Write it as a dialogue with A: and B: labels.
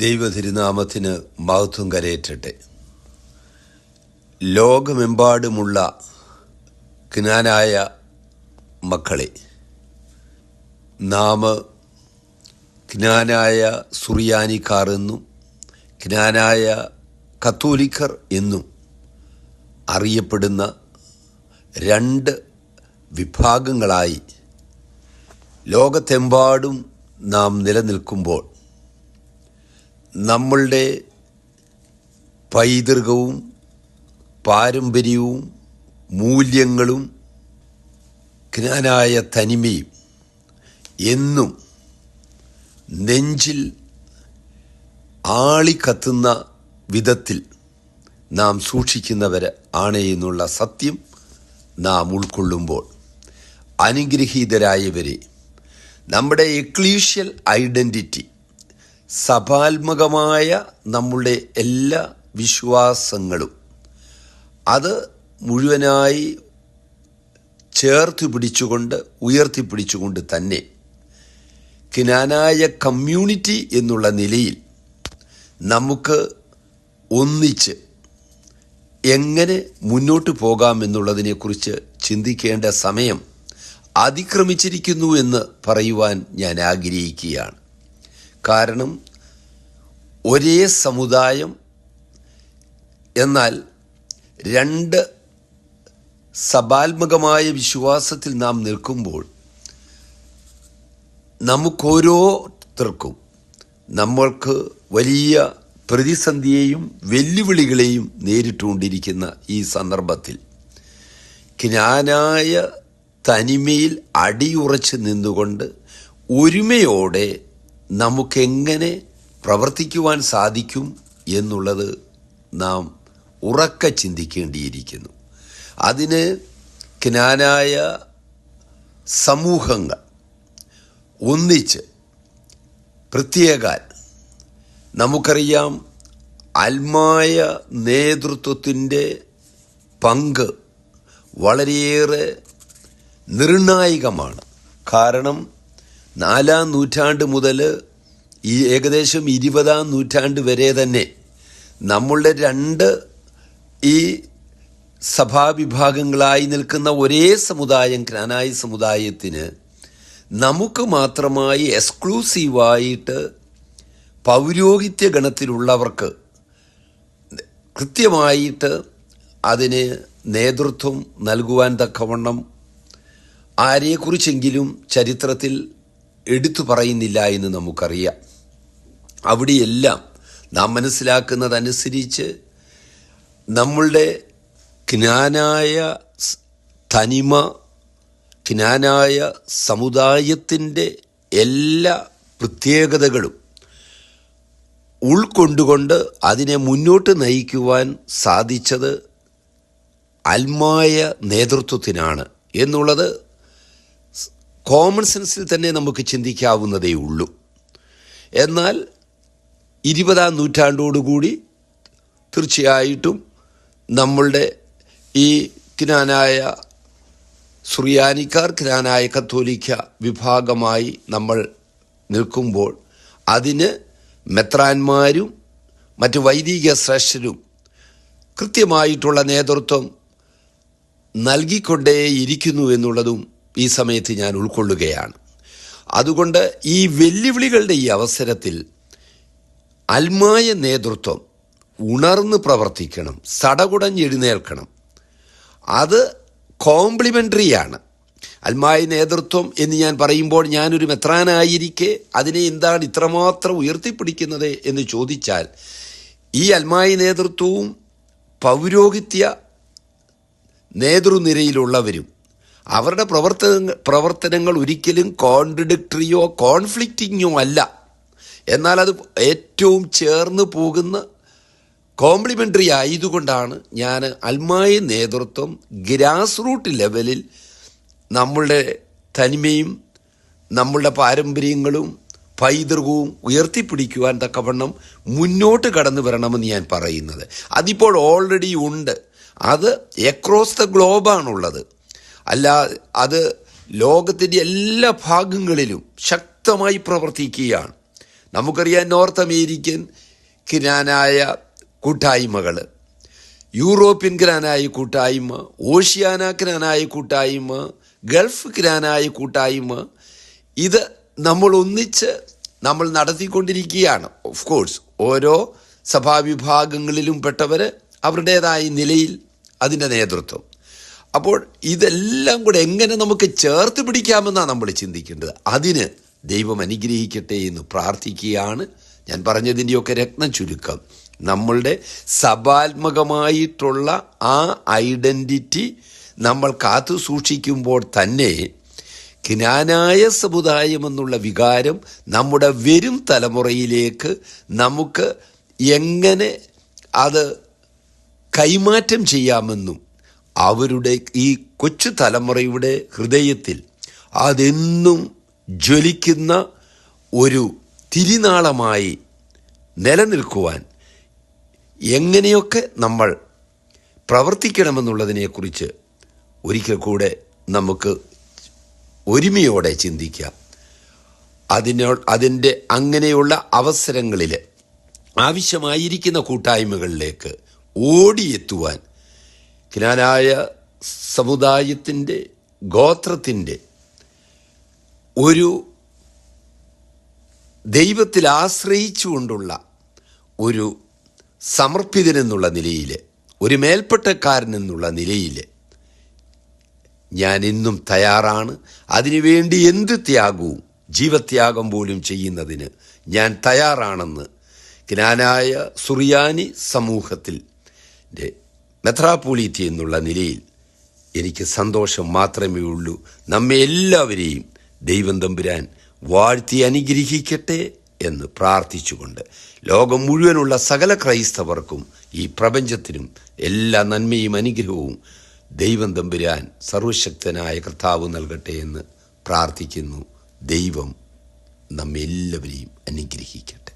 A: ദൈവതിരുനാമത്തിന് മഹത്വം കരയറ്റട്ടെ. ലോകമെമ്പാടുമുള്ള ജ്ഞാനായ മക്കളെ, നാം ജ്ഞാനായ സുറിയാനിക്കാർ എന്നും ജ്ഞാനായ കത്തോലിക്കർ എന്നും അറിയപ്പെടുന്ന രണ്ട് വിഭാഗങ്ങളായി ലോകത്തെമ്പാടും നാം നിലനിൽക്കുമ്പോൾ നമ്മളുടെ പൈതൃകവും പാരമ്പര്യവും മൂല്യങ്ങളും ജ്ഞാനായ തനിമയും എന്നും നെഞ്ചിൽ ആളിക്കത്തുന്ന വിധത്തിൽ നാം സൂക്ഷിക്കുന്നവർ ആണ് എന്നുള്ള സത്യം നാം ഉൾക്കൊള്ളുമ്പോൾ അനുഗ്രഹീതരായവരെ, നമ്മുടെ എക്ലീഷ്യൽ ഐഡൻറ്റിറ്റി, സഭാത്മകമായ നമ്മളുടെ എല്ലാ വിശ്വാസങ്ങളും അത് മുഴുവനായി ചേർത്ത് പിടിച്ചുകൊണ്ട് ഉയർത്തിപ്പിടിച്ചുകൊണ്ട് തന്നെ ജ്ഞാനായ കമ്മ്യൂണിറ്റി എന്നുള്ള നിലയിൽ നമുക്ക് ഒന്നിച്ച് എങ്ങനെ മുന്നോട്ട് പോകാമെന്നുള്ളതിനെക്കുറിച്ച് ചിന്തിക്കേണ്ട സമയം അതിക്രമിച്ചിരിക്കുന്നു എന്ന് പറയുവാൻ ഞാൻ ആഗ്രഹിക്കുകയാണ്. കാരണം ഒരേ സമുദായം, എന്നാൽ രണ്ട് സഭാത്മകമായ വിശ്വാസത്തിൽ നാം നിൽക്കുമ്പോൾ നമുക്കോരോരുത്തർക്കും നമ്മൾക്ക് വലിയ പ്രതിസന്ധിയെയും വെല്ലുവിളികളെയും നേരിട്ടുകൊണ്ടിരിക്കുന്ന ഈ സന്ദർഭത്തിൽ ജ്ഞാനായ തനിമയിൽ അടിയുറച്ച് നിന്നുകൊണ്ട് ഒരുമയോടെ നമുക്കെങ്ങനെ പ്രവർത്തിക്കുവാൻ സാധിക്കും എന്നുള്ളത് നാം ഉറക്കെ ചിന്തിക്കേണ്ടിയിരിക്കുന്നു. അതിന് ജ്ഞാനായ സമൂഹങ്ങൾ ഒന്നിച്ച് പ്രത്യേകാൽ നമുക്കറിയാം, അൽമായ നേതൃത്വത്തിൻ്റെ പങ്ക് വളരെയേറെ നിർണായകമാണ്. കാരണം 4-ാം നൂറ്റാണ്ട് മുതൽ ഈ ഏകദേശം 20-ാം നൂറ്റാണ്ട് വരെ തന്നെ നമ്മളുടെ രണ്ട് ഈ സഭാവിഭാഗങ്ങളായി നിൽക്കുന്ന ഒരേ സമുദായം, ജ്ഞാനായ സമുദായത്തിന് നമുക്ക് മാത്രമായി എക്സ്ക്ലൂസീവായിട്ട് പൗരോഹിത്യ ഗണത്തിലുള്ളവർക്ക് കൃത്യമായിട്ട് അതിന് നേതൃത്വം നൽകുവാൻ തക്കവണ്ണം ആരെക്കുറിച്ചെങ്കിലും ചരിത്രത്തിൽ എടുത്തു പറയുന്നില്ല എന്ന് നമുക്കറിയാം. അവിടെയെല്ലാം നാം മനസ്സിലാക്കുന്നതനുസരിച്ച് നമ്മളുടെ ജ്ഞാനായ തനിമ, ജ്ഞാനായ സമുദായത്തിൻ്റെ എല്ലാ പ്രത്യേകതകളും ഉൾക്കൊണ്ടുകൊണ്ട് അതിനെ മുന്നോട്ട് നയിക്കുവാൻ സാധിച്ചത് അൽമായ നേതൃത്വത്തിനാണ് എന്നുള്ളത് കോമൺ സെൻസിൽ തന്നെ നമുക്ക് ചിന്തിക്കാവുന്നതേ ഉള്ളൂ. എന്നാൽ 20-ാം നൂറ്റാണ്ടോടുകൂടി തീർച്ചയായിട്ടും നമ്മളുടെ ഈ ജ്ഞാനായ സുറിയാനിക്കാർ, ജ്ഞാനായ കത്തോലിക്ക വിഭാഗമായി നമ്മൾ നിൽക്കുമ്പോൾ അതിന് മെത്രാന്മാരും മറ്റ് വൈദിക ശ്രേഷ്ഠരും കൃത്യമായിട്ടുള്ള നേതൃത്വം നൽകിക്കൊണ്ടേയിരിക്കുന്നു എന്നുള്ളതും ഈ സമയത്ത് ഞാൻ ഉൾക്കൊള്ളുകയാണ്. അതുകൊണ്ട് ഈ വെല്ലുവിളികളുടെ ഈ അവസരത്തിൽ അൽമായ നേതൃത്വം ഉണർന്ന് പ്രവർത്തിക്കണം, സടകുടഞ്ഞെഴുന്നേൽക്കണം. അത് കോംപ്ലിമെൻ്ററിയാണ്. അൽമായ നേതൃത്വം എന്ന് ഞാൻ പറയുമ്പോൾ ഞാനൊരു മെത്രാനായിരിക്കെ അതിനെ എന്താണ് ഇത്രമാത്രം ഉയർത്തിപ്പിടിക്കുന്നത് എന്ന് ചോദിച്ചാൽ, ഈ അൽമായ നേതൃത്വവും പൗരോഹിത്യ നേതൃനിരയിലുള്ളവരും അവരുടെ പ്രവർത്തനങ്ങൾ ഒരിക്കലും കോൺട്രഡിക്ടറിയോ കോൺഫ്ലിക്റ്റിങ്ങോ അല്ല. എന്നാൽ അത് ഏറ്റവും ചേർന്ന് പോകുന്ന കോംപ്ലിമെൻ്ററി ആയതുകൊണ്ടാണ് ഞാൻ അൽമായ നേതൃത്വം ഗ്രാസ് റൂട്ട് ലെവലിൽ നമ്മളുടെ തനിമയും നമ്മളുടെ പാരമ്പര്യങ്ങളും പൈതൃകവും ഉയർത്തിപ്പിടിക്കുവാൻ തക്കവണ്ണം മുന്നോട്ട് കടന്നു വരണമെന്ന് ഞാൻ പറയുന്നത്. അതിപ്പോൾ ഓൾറെഡി ഉണ്ട്. അത് എക്രോസ് ദ ഗ്ലോബാണുള്ളത്. അല്ല, അത് ലോകത്തിൻ്റെ എല്ലാ ഭാഗങ്ങളിലും ശക്തമായി പ്രവർത്തിക്കുകയാണ്. നമുക്കറിയാം നോർത്ത് അമേരിക്കൻ ക്നാനായ കൂട്ടായ്മകൾ, യൂറോപ്യൻ ക്നാനായ കൂട്ടായ്മ, ഓഷ്യാന ക്നാനായ കൂട്ടായ്മ, ഗൾഫ് ക്നാനായ കൂട്ടായ്മ, ഇത് നമ്മൾ ഒന്നിച്ച് നമ്മൾ നടത്തിക്കൊണ്ടിരിക്കുകയാണ്. ഓഫ് കോഴ്സ് ഓരോ സഭാവിഭാഗങ്ങളിലും പെട്ടവർ അവരുടേതായ നിലയിൽ അതിൻ്റെ നേതൃത്വം. അപ്പോൾ ഇതെല്ലാം കൂടെ എങ്ങനെ നമുക്ക് ചേർത്ത് പിടിക്കാമെന്നാണ് നമ്മൾ ചിന്തിക്കേണ്ടത്. അതിന് ദൈവം അനുഗ്രഹിക്കട്ടെ എന്ന് പ്രാർത്ഥിക്കുകയാണ്. ഞാൻ പറഞ്ഞതിൻ്റെയൊക്കെ രത്നം ചുരുക്കം, നമ്മളുടെ സഭാത്മകമായിട്ടുള്ള ആ ഐഡൻറ്റിറ്റി നമ്മൾ കാത്തു സൂക്ഷിക്കുമ്പോൾ തന്നെ ക്നാനായ സമുദായം എന്നുള്ള വികാരം നമ്മുടെ വരും തലമുറയിലേക്ക് നമുക്ക് എങ്ങനെ അത് കൈമാറ്റം ചെയ്യാമെന്നും അവരുടെ ഈ കൊച്ചു തലമുറയുടെ ഹൃദയത്തിൽ അതെന്നും ജ്വലിക്കുന്ന ഒരു തിരിനാളമായി നിലനിൽക്കുവാൻ എങ്ങനെയൊക്കെ നമ്മൾ പ്രവർത്തിക്കണമെന്നുള്ളതിനെക്കുറിച്ച് ഒരിക്കൽ കൂടെ നമുക്ക് ഒരുമയോടെ ചിന്തിക്കാം. അതിൻ്റെ അങ്ങനെയുള്ള അവസരങ്ങളിൽ ആവശ്യമായിരിക്കുന്ന കൂട്ടായ്മകളിലേക്ക് ഓടിയെത്തുവാൻ ക്നാനായ സമുദായത്തിൻ്റെ ഗോത്രത്തിൻ്റെ ഒരു ദൈവത്തിൽ ആശ്രയിച്ചുകൊണ്ടുള്ള ഒരു സമർപ്പിതനെന്നുള്ള നിലയിൽ, ഒരു മേൽപ്പെട്ടക്കാരൻ എന്നുള്ള നിലയിൽ ഞാൻ ഇന്നും തയ്യാറാണ്. അതിനുവേണ്ടി എന്ത് ത്യാഗവും, ജീവത്യാഗം പോലും ചെയ്യുന്നതിന് ഞാൻ തയ്യാറാണെന്ന് ക്നാനായ സുറിയാനി സമൂഹത്തിൽ മെത്രാപ്പോലീത്ത എന്നുള്ള നിലയിൽ എനിക്ക് സന്തോഷം മാത്രമേ ഉള്ളൂ. നമ്മെ എല്ലാവരെയും ദൈവം തമ്പുരാൻ വാഴ്ത്തി അനുഗ്രഹിക്കട്ടെ എന്ന് പ്രാർത്ഥിച്ചുകൊണ്ട് ലോകം മുഴുവനുള്ള സകല ക്രൈസ്തവർക്കും ഈ പ്രപഞ്ചത്തിനും എല്ലാ നന്മയും അനുഗ്രഹവും ദൈവം തമ്പുരാൻ സർവശക്തനായ കർത്താവ് നൽകട്ടെ എന്ന് പ്രാർത്ഥിക്കുന്നു. ദൈവം നമ്മെല്ലാവരെയും അനുഗ്രഹിക്കട്ടെ.